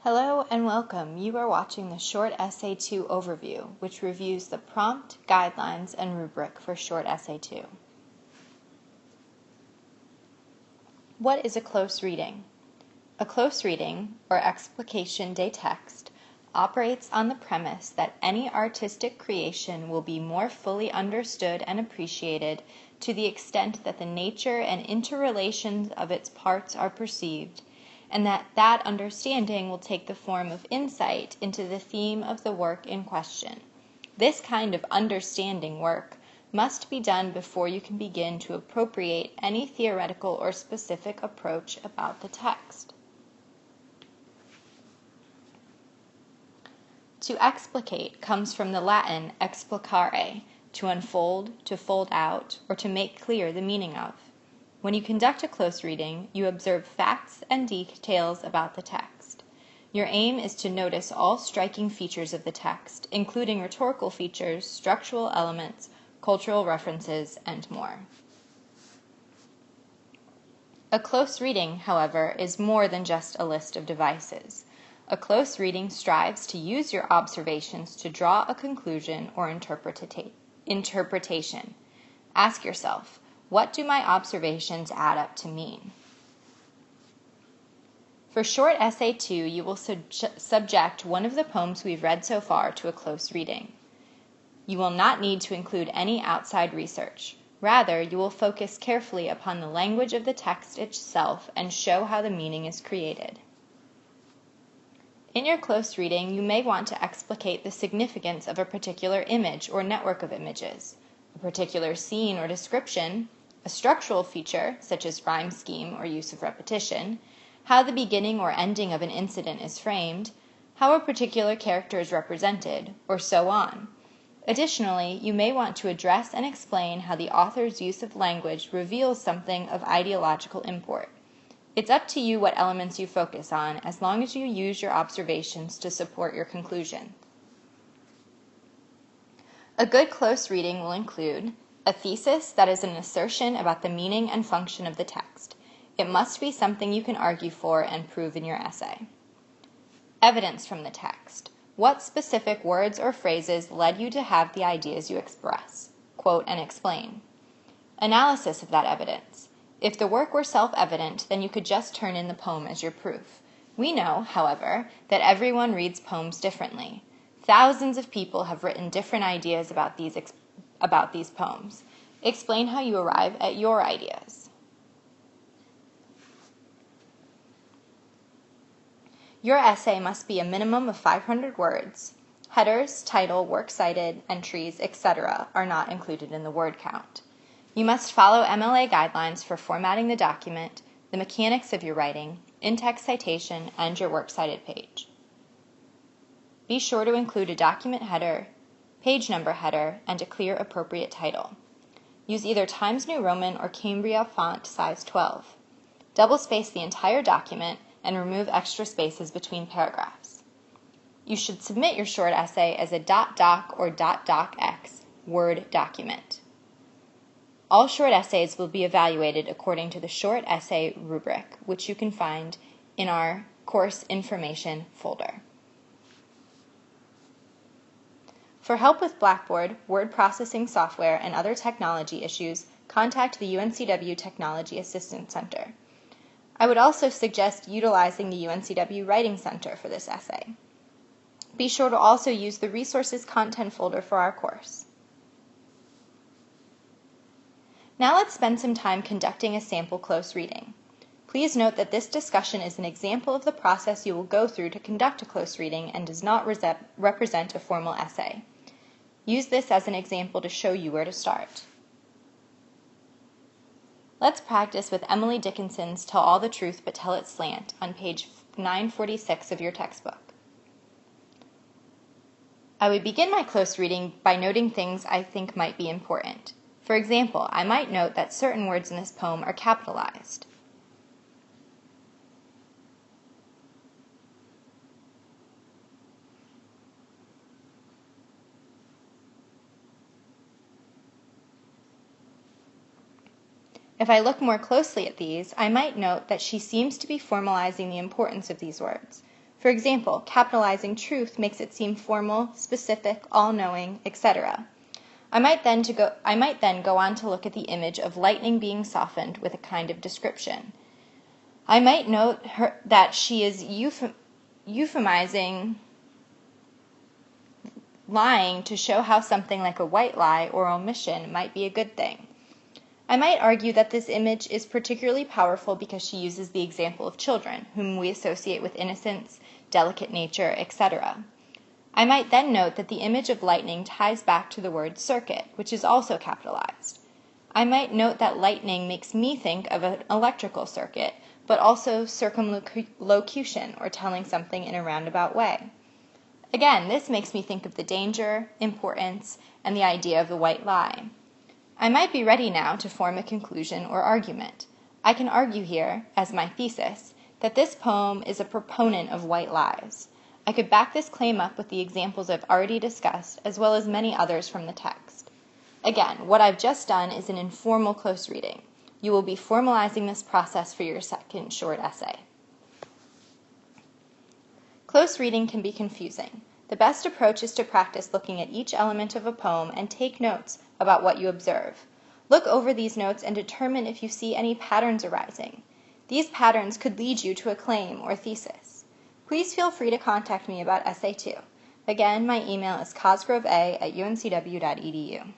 Hello and welcome. You are watching the Short Essay 2 overview, which reviews the prompt, guidelines, and rubric for Short Essay 2. What is a close reading? A close reading, or explication de text, operates on the premise that any artistic creation will be more fully understood and appreciated to the extent that the nature and interrelations of its parts are perceived, and that understanding will take the form of insight into the theme of the work in question. This kind of understanding work must be done before you can begin to appropriate any theoretical or specific approach about the text. To explicate comes from the Latin explicare, to unfold, to fold out, or to make clear the meaning of. When you conduct a close reading, you observe facts and details about the text. Your aim is to notice all striking features of the text, including rhetorical features, structural elements, cultural references, and more. A close reading, however, is more than just a list of devices. A close reading strives to use your observations to draw a conclusion or interpretation. Ask yourself, what do my observations add up to mean? For Short Essay 2, you will subject one of the poems we've read so far to a close reading. You will not need to include any outside research. Rather, you will focus carefully upon the language of the text itself and show how the meaning is created. In your close reading, you may want to explicate the significance of a particular image or network of images, a particular scene or description, a structural feature, such as rhyme scheme or use of repetition, how the beginning or ending of an incident is framed, how a particular character is represented, or so on. Additionally, you may want to address and explain how the author's use of language reveals something of ideological import. It's up to you what elements you focus on, as long as you use your observations to support your conclusion. A good close reading will include a thesis that is an assertion about the meaning and function of the text. It must be something you can argue for and prove in your essay. Evidence from the text. What specific words or phrases led you to have the ideas you express? Quote and explain. Analysis of that evidence. If the work were self-evident, then you could just turn in the poem as your proof. We know, however, that everyone reads poems differently. Thousands of people have written different ideas about these poems. Explain how you arrive at your ideas. Your essay must be a minimum of 500 words. Headers, title, works cited, entries, etc. are not included in the word count. You must follow MLA guidelines for formatting the document, the mechanics of your writing, in-text citation, and your works cited page. Be sure to include a document header, page number header, and a clear appropriate title. Use either Times New Roman or Cambria font size 12. Double space the entire document and remove extra spaces between paragraphs. You should submit your short essay as a .doc or .docx Word document. All short essays will be evaluated according to the Short Essay rubric, which you can find in our Course Information folder. For help with Blackboard, word processing software, and other technology issues, contact the UNCW Technology Assistance Center. I would also suggest utilizing the UNCW Writing Center for this essay. Be sure to also use the Resources Content folder for our course. Now let's spend some time conducting a sample close reading. Please note that this discussion is an example of the process you will go through to conduct a close reading and does not represent a formal essay. Use this as an example to show you where to start. Let's practice with Emily Dickinson's Tell All the Truth But Tell It Slant on page 946 of your textbook. I would begin my close reading by noting things I think might be important. For example, I might note that certain words in this poem are capitalized. If I look more closely at these, I might note that she seems to be formalizing the importance of these words. For example, capitalizing truth makes it seem formal, specific, all-knowing, etc. I might then go on to look at the image of lightning being softened with a kind of description. I might note that she is euphemizing lying to show how something like a white lie or omission might be a good thing. I might argue that this image is particularly powerful because she uses the example of children, whom we associate with innocence, delicate nature, etc. I might then note that the image of lightning ties back to the word circuit, which is also capitalized. I might note that lightning makes me think of an electrical circuit, but also circumlocution, or telling something in a roundabout way. Again, this makes me think of the danger, importance, and the idea of the white lie. I might be ready now to form a conclusion or argument. I can argue here, as my thesis, that this poem is a proponent of white lies. I could back this claim up with the examples I've already discussed, as well as many others from the text. Again, what I've just done is an informal close reading. You will be formalizing this process for your second short essay. Close reading can be confusing. The best approach is to practice looking at each element of a poem and take notes about what you observe. Look over these notes and determine if you see any patterns arising. These patterns could lead you to a claim or thesis. Please feel free to contact me about Essay 2. Again, my email is cosgrove@uncw.edu.